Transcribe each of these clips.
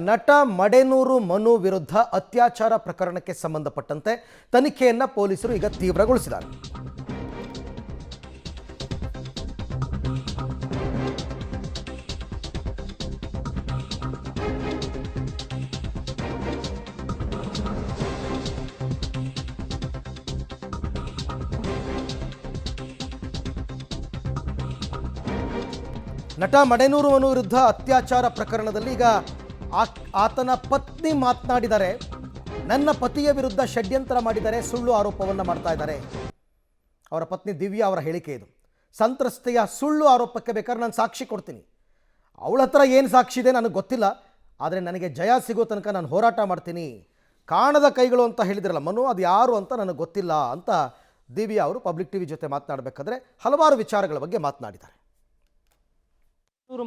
ನಟ ಮಡೆನೂರು ಮನು ವಿರುದ್ಧ ಅತ್ಯಾಚಾರ ಪ್ರಕರಣಕ್ಕೆ ಸಂಬಂಧಪಟ್ಟಂತೆ ತನಿಖೆಯನ್ನು ಪೊಲೀಸರು ಈಗ ತೀವ್ರಗೊಳಿಸಿದ್ದಾರೆ. ನಟ ಮಡೆನೂರು ಮನು ವಿರುದ್ಧ ಅತ್ಯಾಚಾರ ಪ್ರಕರಣದಲ್ಲಿ ಈಗ ಆತನ ಪತ್ನಿ ಮಾತನಾಡಿದ್ದಾರೆ. ನನ್ನ ಪತಿಯ ವಿರುದ್ಧ ಷಡ್ಯಂತ್ರ ಮಾಡಿದ್ದಾರೆ, ಸುಳ್ಳು ಆರೋಪವನ್ನು ಮಾಡ್ತಾ ಇದ್ದಾರೆ. ಅವರ ಪತ್ನಿ ದಿವ್ಯಾ ಅವರ ಹೇಳಿಕೆ ಇದು. ಸಂತ್ರಸ್ತೆಯ ಸುಳ್ಳು ಆರೋಪಕ್ಕೆ ಬೇಕಾದ್ರೆ ನಾನು ಸಾಕ್ಷಿ ಕೊಡ್ತೀನಿ, ಅವಳ ಹತ್ರ ಏನು ಸಾಕ್ಷಿ ಇದೆ ನನಗೆ ಗೊತ್ತಿಲ್ಲ, ಆದರೆ ನನಗೆ ಜಯ ಸಿಗೋ ತನಕ ನಾನು ಹೋರಾಟ ಮಾಡ್ತೀನಿ. ಕಾಣದ ಕೈಗಳು ಅಂತ ಹೇಳಿದ್ರಲ್ಲ ಮನು, ಅದು ಯಾರು ಅಂತ ನನಗೆ ಗೊತ್ತಿಲ್ಲ ಅಂತ ದಿವ್ಯಾ ಅವರು ಪಬ್ಲಿಕ್ ಟಿವಿ ಜೊತೆ ಮಾತನಾಡಬೇಕಾದ್ರೆ ಹಲವಾರು ವಿಚಾರಗಳ ಬಗ್ಗೆ ಮಾತನಾಡಿದ್ದಾರೆ.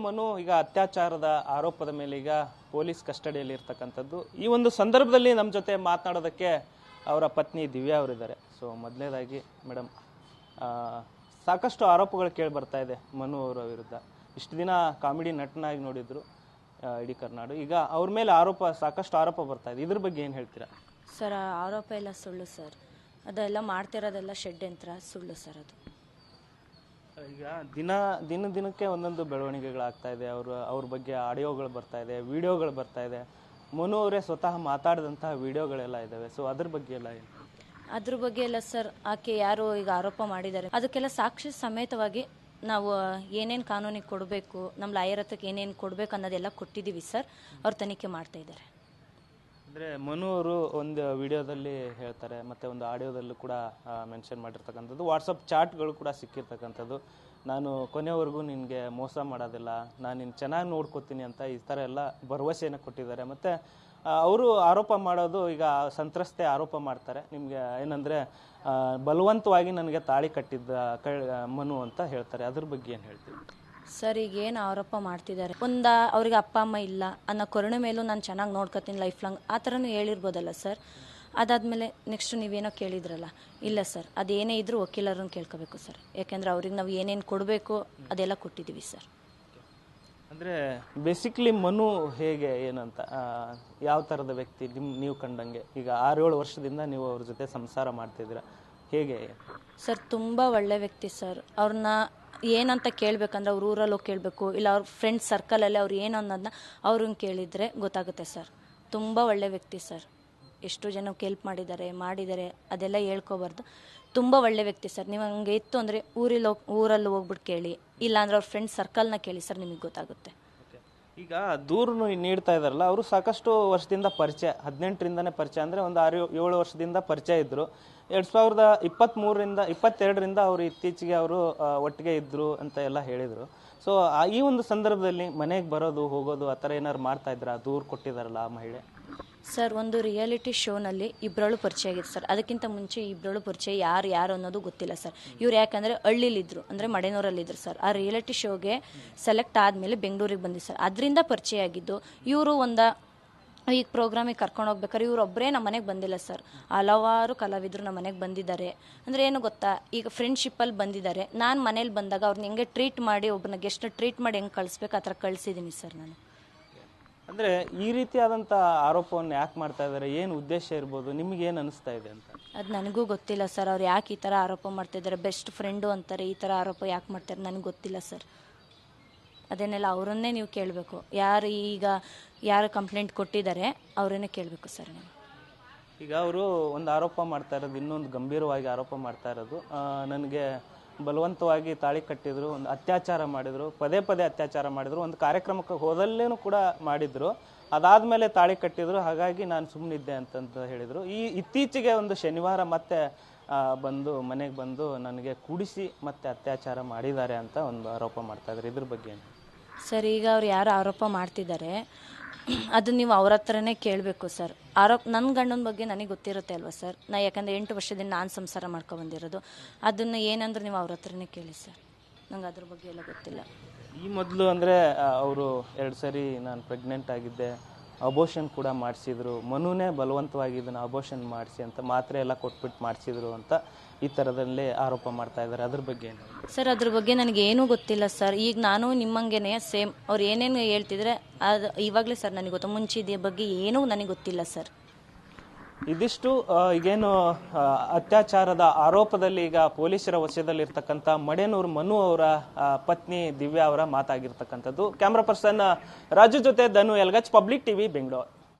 ಮನು ಈಗ ಅತ್ಯಾಚಾರದ ಆರೋಪದ ಮೇಲೆ ಈಗ ಪೊಲೀಸ್ ಕಸ್ಟಡಿಯಲ್ಲಿ ಇರ್ತಕ್ಕಂಥದ್ದು. ಈ ಒಂದು ಸಂದರ್ಭದಲ್ಲಿ ನಮ್ಮ ಜೊತೆ ಮಾತನಾಡೋದಕ್ಕೆ ಅವರ ಪತ್ನಿ ದಿವ್ಯಾ ಅವರಿದ್ದಾರೆ. ಸೊ ಮೊದಲನೇದಾಗಿ ಮೇಡಮ್, ಸಾಕಷ್ಟು ಆರೋಪಗಳು ಕೇಳಿ ಬರ್ತಾ ಇದೆ ಮನು ಅವರ ವಿರುದ್ಧ. ಇಷ್ಟು ದಿನ ಕಾಮಿಡಿ ನಟನಾಗಿ ನೋಡಿದ್ರು ಇಡೀ ಕರ್ನಾಟಕ, ಈಗ ಅವ್ರ ಮೇಲೆ ಸಾಕಷ್ಟು ಆರೋಪ ಬರ್ತಾ ಇದೆ. ಇದ್ರ ಬಗ್ಗೆ ಏನು ಹೇಳ್ತೀರಾ? ಸರ್, ಆರೋಪ ಎಲ್ಲ ಸುಳ್ಳು ಸರ್. ಅದೆಲ್ಲ ಮಾಡ್ತಿರೋದೆಲ್ಲ ಷಡ್ಯಂತ್ರ, ಸುಳ್ಳು ಸರ್ ಅದು. ಈಗ ದಿನಕ್ಕೆ ಒಂದೊಂದು ಬೆಳವಣಿಗೆಗಳಾಗ್ತಾ ಇದೆ. ಅವ್ರ ಬಗ್ಗೆ ಆಡಿಯೋಗಳು ಬರ್ತಾ ಇದೆ, ವಿಡಿಯೋಗಳು ಬರ್ತಾ ಇದೆ. ಮನು ಅವರೇ ಸ್ವತಃ ಮಾತಾಡಿದಂತಹ ವಿಡಿಯೋಗಳೆಲ್ಲ ಇದ್ದಾವೆ. ಸೊ ಅದ್ರ ಬಗ್ಗೆ ಎಲ್ಲ ಏನು? ಅದ್ರ ಬಗ್ಗೆ ಎಲ್ಲ ಸರ್, ಆಕೆ ಯಾರು ಈಗ ಆರೋಪ ಮಾಡಿದ್ದಾರೆ ಅದಕ್ಕೆಲ್ಲ ಸಾಕ್ಷಿ ಸಮೇತವಾಗಿ ನಾವು ಏನೇನು ಕಾನೂನಿಗೆ ಕೊಡಬೇಕು, ನಮ್ಮ ಲಾಯರ್ ಹತ್ರಕ್ಕೆ ಏನೇನು ಕೊಡಬೇಕು ಅನ್ನೋದೆಲ್ಲ ಕೊಟ್ಟಿದ್ದೀವಿ ಸರ್. ಅವ್ರು ತನಿಖೆ ಮಾಡ್ತಾ ಇದ್ದಾರೆ. ಅಂದರೆ ಮನು ಅವರು ಒಂದು ವಿಡಿಯೋದಲ್ಲಿ ಹೇಳ್ತಾರೆ, ಮತ್ತು ಒಂದು ಆಡಿಯೋದಲ್ಲೂ ಕೂಡ ಮೆನ್ಷನ್ ಮಾಡಿರ್ತಕ್ಕಂಥದ್ದು, ವಾಟ್ಸಪ್ ಚಾಟ್ಗಳು ಕೂಡ ಸಿಕ್ಕಿರ್ತಕ್ಕಂಥದ್ದು. ನಾನು ಕೊನೆವರೆಗೂ ನಿನಗೆ ಮೋಸ ಮಾಡೋದಿಲ್ಲ, ನಾನು ನಿನ್ನ ಚೆನ್ನಾಗಿ ನೋಡ್ಕೋತೀನಿ ಅಂತ ಈ ಥರ ಎಲ್ಲ ಭರವಸೆಯನ್ನು ಕೊಟ್ಟಿದ್ದಾರೆ. ಮತ್ತು ಅವರು ಆರೋಪ ಮಾಡೋದು, ಈಗ ಸಂತ್ರಸ್ತೆ ಆರೋಪ ಮಾಡ್ತಾರೆ ನಿಮಗೆ ಏನಂದರೆ ಬಲವಂತವಾಗಿ ನನಗೆ ತಾಳಿ ಕಟ್ಟಿದ್ದ ಮನು ಅಂತ ಹೇಳ್ತಾರೆ. ಅದ್ರ ಬಗ್ಗೆ ಏನು ಹೇಳ್ತೀವಿ? ಸರ್, ಈಗ ಏನು ಆರೋಪ ಮಾಡ್ತಿದ್ದಾರೆ, ಅವ್ರಿಗೆ ಅಪ್ಪ ಅಮ್ಮ ಇಲ್ಲ ಅನ್ನೋ ಕರುಣೆ ಮೇಲೂ ನಾನು ಚೆನ್ನಾಗಿ ನೋಡ್ಕೊತೀನಿ ಲೈಫ್ ಲಾಂಗ್, ಆ ಥರನೂ ಹೇಳಿರ್ಬೋದಲ್ಲ ಸರ್. ಅದಾದಮೇಲೆ ನೆಕ್ಸ್ಟ್ ನೀವೇನೋ ಕೇಳಿದ್ರಲ್ಲ, ಇಲ್ಲ ಸರ್, ಅದೇನೇ ಇದ್ರೂ ವಕೀಲರನ್ನು ಕೇಳ್ಕೋಬೇಕು ಸರ್. ಯಾಕೆಂದರೆ ಅವ್ರಿಗೆ ನಾವು ಏನೇನು ಕೊಡಬೇಕು ಅದೆಲ್ಲ ಕೊಟ್ಟಿದ್ದೀವಿ ಸರ್. ಅಂದರೆ ಬೇಸಿಕ್ಲಿ ಮನು ಹೇಗೆ ಏನಂತ, ಯಾವ ಥರದ ವ್ಯಕ್ತಿ ನೀವು ಕಂಡಂಗೆ? ಈಗ 6-7 ವರ್ಷದಿಂದ ನೀವು ಅವ್ರ ಜೊತೆ ಸಂಸಾರ ಮಾಡ್ತಿದ್ದೀರಾ, ಹೇಗೆ ಸರ್? ತುಂಬ ಒಳ್ಳೆ ವ್ಯಕ್ತಿ ಸರ್. ಅವ್ರನ್ನ ಏನಂತ ಕೇಳಬೇಕಂದ್ರೆ ಅವ್ರ ಊರಲ್ಲಿ ಹೋಗಿ ಕೇಳಬೇಕು, ಇಲ್ಲ ಅವ್ರ ಫ್ರೆಂಡ್ಸ್ ಸರ್ಕಲಲ್ಲಿ ಅವ್ರು ಏನು ಅನ್ನೋದನ್ನ ಅವ್ರನ್ನ ಕೇಳಿದರೆ ಗೊತ್ತಾಗುತ್ತೆ ಸರ್. ತುಂಬ ಒಳ್ಳೆ ವ್ಯಕ್ತಿ ಸರ್. ಎಷ್ಟು ಜನ ಹೆಲ್ಪ್ ಮಾಡಿದ್ದಾರೆ ಅದೆಲ್ಲ ಹೇಳ್ಕೊಬಾರ್ದು. ತುಂಬ ಒಳ್ಳೆ ವ್ಯಕ್ತಿ ಸರ್. ನೀವು ಹಂಗೆ ಇತ್ತು ಅಂದರೆ ಊರಲ್ಲಿ ಹೋಗ್ಬಿಟ್ಟು ಕೇಳಿ, ಇಲ್ಲಾಂದ್ರೆ ಅವ್ರ ಫ್ರೆಂಡ್ಸ್ ಸರ್ಕಲ್ನ ಕೇಳಿ ಸರ್, ನಿಮಗೆ ಗೊತ್ತಾಗುತ್ತೆ. ಈಗ ದೂರನ್ನು ನೀಡ್ತಾ ಇದ್ದಾರಲ್ಲ, ಅವರು ಸಾಕಷ್ಟು ವರ್ಷದಿಂದ ಪರಿಚಯ, 18ರಿಂದನೇ ಪರಿಚಯ, ಅಂದರೆ ಒಂದು 6-7 ವರ್ಷದಿಂದ ಪರಿಚಯ ಇದ್ದರು. 2022ರಿಂದ ಅವರು ಇತ್ತೀಚೆಗೆ ಅವರು ಒಟ್ಟಿಗೆ ಇದ್ದರು ಅಂತ ಎಲ್ಲ ಹೇಳಿದರು. ಸೊ ಈ ಒಂದು ಸಂದರ್ಭದಲ್ಲಿ ಮನೆಗೆ ಬರೋದು ಹೋಗೋದು ಆ ಥರ ಏನಾದ್ರು ಮಾಡ್ತಾ ಇದ್ರಾ? ದೂರು ಕೊಟ್ಟಿದ್ದಾರಲ್ಲ ಆ ಮಹಿಳೆ. ಸರ್, ಒಂದು ರಿಯಾಲಿಟಿ ಶೋನಲ್ಲಿ ಇಬ್ಬರಳು ಪರಿಚಯ ಆಗಿತ್ತು ಸರ್. ಅದಕ್ಕಿಂತ ಮುಂಚೆ ಇಬ್ಬರಳು ಪರಿಚಯ ಯಾರು ಅನ್ನೋದು ಗೊತ್ತಿಲ್ಲ ಸರ್. ಇವ್ರು ಯಾಕಂದರೆ ಹಳ್ಳಿಲಿದ್ದರು, ಅಂದರೆ ಮಡೆನೂರಲ್ಲಿದ್ದರು ಸರ್. ಆ ರಿಯಾಲಿಟಿ ಶೋಗೆ ಸೆಲೆಕ್ಟ್ ಆದಮೇಲೆ ಬೆಂಗಳೂರಿಗೆ ಬಂದಿದ್ದು ಸರ್. ಅದರಿಂದ ಪರಿಚಯ ಆಗಿದ್ದು. ಇವರು ಈಗ ಪ್ರೋಗ್ರಾಮಿಗೆ ಕರ್ಕೊಂಡು ಹೋಗ್ಬೇಕಾದ್ರೆ ಇವರೊಬ್ಬರೇ ನಮ್ಮ ಮನೆಗೆ ಬಂದಿಲ್ಲ ಸರ್. ಹಲವಾರು ಕಲಾವಿದರು ನಮ್ಮ ಮನೆಗೆ ಬಂದಿದ್ದಾರೆ. ಅಂದರೆ ಏನು ಗೊತ್ತಾ, ಈಗ ಫ್ರೆಂಡ್ಶಿಪ್ಪಲ್ಲಿ ಬಂದಿದ್ದಾರೆ. ನಾನು ಮನೇಲಿ ಬಂದಾಗ ಅವ್ರನ್ನ ಹೆಂಗೆ ಟ್ರೀಟ್ ಮಾಡಿ, ಒಬ್ಬನ ಗೆಸ್ಟ್ ಟ್ರೀಟ್ ಮಾಡಿ ಹೆಂಗೆ ಕಳಿಸ್ಬೇಕು ಆ ಥರ ಕಳಿಸಿದ್ದೀನಿ ಸರ್ ನಾನು. ಅಂದರೆ ಈ ರೀತಿಯಾದಂಥ ಆರೋಪವನ್ನು ಯಾಕೆ ಮಾಡ್ತಾ ಇದ್ದಾರೆ, ಏನು ಉದ್ದೇಶ ಇರ್ಬೋದು, ನಿಮಗೇನು ಅನಿಸ್ತಾ ಇದೆ ಅಂತ? ಅದು ನನಗೂ ಗೊತ್ತಿಲ್ಲ ಸರ್. ಅವ್ರು ಯಾಕೆ ಈ ಥರ ಆರೋಪ ಮಾಡ್ತಾಯಿದ್ದಾರೆ, ಬೆಸ್ಟ್ ಫ್ರೆಂಡು ಅಂತಾರೆ, ಈ ಥರ ಆರೋಪ ಯಾಕೆ ಮಾಡ್ತಾರೆ ನನಗೆ ಗೊತ್ತಿಲ್ಲ ಸರ್. ಅದನ್ನೆಲ್ಲ ಅವರನ್ನೇ ನೀವು ಕೇಳಬೇಕು. ಯಾರು ಕಂಪ್ಲೇಂಟ್ ಕೊಟ್ಟಿದ್ದಾರೆ ಅವರನ್ನೇ ಕೇಳಬೇಕು ಸರ್ ನೀವು. ಈಗ ಅವರು ಒಂದು ಆರೋಪ ಮಾಡ್ತಾ ಇರೋದು, ಇನ್ನೊಂದು ಗಂಭೀರವಾಗಿ ಆರೋಪ ಮಾಡ್ತಾ ಇರೋದು, ನನಗೆ ಬಲವಂತವಾಗಿ ತಾಳಿ ಕಟ್ಟಿದ್ರು, ಒಂದು ಅತ್ಯಾಚಾರ ಮಾಡಿದರು, ಪದೇ ಅತ್ಯಾಚಾರ ಮಾಡಿದರು, ಒಂದು ಕಾರ್ಯಕ್ರಮಕ್ಕೆ ಹೋದಲ್ಲೇನೂ ಕೂಡ ಮಾಡಿದರು, ಅದಾದಮೇಲೆ ತಾಳಿ ಕಟ್ಟಿದ್ರು, ಹಾಗಾಗಿ ನಾನು ಸುಮ್ಮನಿದ್ದೆ ಅಂತಂತ ಹೇಳಿದರು. ಇತ್ತೀಚೆಗೆ ಒಂದು ಶನಿವಾರ ಮತ್ತೆ ಮನೆಗೆ ಬಂದು ನನಗೆ ಕೂಡಿಸಿ ಮತ್ತೆ ಅತ್ಯಾಚಾರ ಮಾಡಿದ್ದಾರೆ ಅಂತ ಒಂದು ಆರೋಪ ಮಾಡ್ತಾ ಇದ್ದಾರೆ. ಇದ್ರ ಬಗ್ಗೆ ಏನು ಸರ್? ಈಗ ಅವ್ರು ಯಾರು ಆರೋಪ ಮಾಡ್ತಿದ್ದಾರೆ ಅದು ನೀವು ಅವ್ರ ಹತ್ರನೇ ಕೇಳಬೇಕು ಸರ್. ನನ್ನ ಗಂಡನ ಬಗ್ಗೆ ನನಗೆ ಗೊತ್ತಿರುತ್ತೆ ಅಲ್ವಾ ಸರ್. ಯಾಕಂದರೆ 8 ವರ್ಷದಿಂದ ನಾನು ಸಂಸಾರ ಮಾಡ್ಕೊಬಂದಿರೋದು. ಅದನ್ನು ಏನಂದ್ರೆ ನೀವು ಅವ್ರ ಹತ್ರನೇ ಕೇಳಿ ಸರ್. ನಂಗೆ ಅದ್ರ ಬಗ್ಗೆ ಎಲ್ಲ ಗೊತ್ತಿಲ್ಲ. ಈ ಮೊದಲು ಅಂದರೆ ಅವರು 2 ಸರಿ ನಾನು ಪ್ರೆಗ್ನೆಂಟ್ ಆಗಿದ್ದೆ, ಅಬೋಷನ್ ಕೂಡ ಮಾಡಿಸಿದ್ರು. ಮನುನೇ ಬಲವಂತವಾಗಿ ಇದನ್ನು ಅಬೋಷನ್ ಮಾಡಿಸಿ ಅಂತ ಮಾತ್ರೆ ಎಲ್ಲ ಕೊಟ್ಬಿಟ್ಟು ಮಾಡಿಸಿದ್ರು ಅಂತ ಈ ಥರದಲ್ಲೇ ಆರೋಪ ಮಾಡ್ತಾ ಇದ್ದಾರೆ. ಅದ್ರ ಬಗ್ಗೆ ಏನು? ಸರ್ ಅದ್ರ ಬಗ್ಗೆ ನನಗೇನೂ ಗೊತ್ತಿಲ್ಲ ಸರ್. ಈಗ ನಾನು ನಿಮ್ಮಂಗೆನೇ ಸೇಮ್ ಅವ್ರು ಏನೇನು ಹೇಳ್ತಿದ್ರೆ ಅದು ಇವಾಗಲೇ ಸರ್ ನನಗೆ ಗೊತ್ತು. ಮುಂಚಿದ ಬಗ್ಗೆ ಏನೂ ನನಗೆ ಗೊತ್ತಿಲ್ಲ ಸರ್. ಇದಿಷ್ಟು ಈಗೇನು ಅತ್ಯಾಚಾರದ ಆರೋಪದಲ್ಲಿ ಈಗ ಪೊಲೀಸರ ವಶದಲ್ಲಿರ್ತಕ್ಕಂಥ ಮಡೇನೂರು ಮನು ಅವರ ಪತ್ನಿ ದಿವ್ಯಾ ಅವರ ಮಾತಾಗಿರ್ತಕ್ಕಂಥದ್ದು. ಕ್ಯಾಮ್ರಾ ಪರ್ಸನ್ ರಾಜು ಜೊತೆ ಧನು ಎಲ್ಗಚ್, ಪಬ್ಲಿಕ್ ಟಿವಿ, ಬೆಂಗಳೂರು.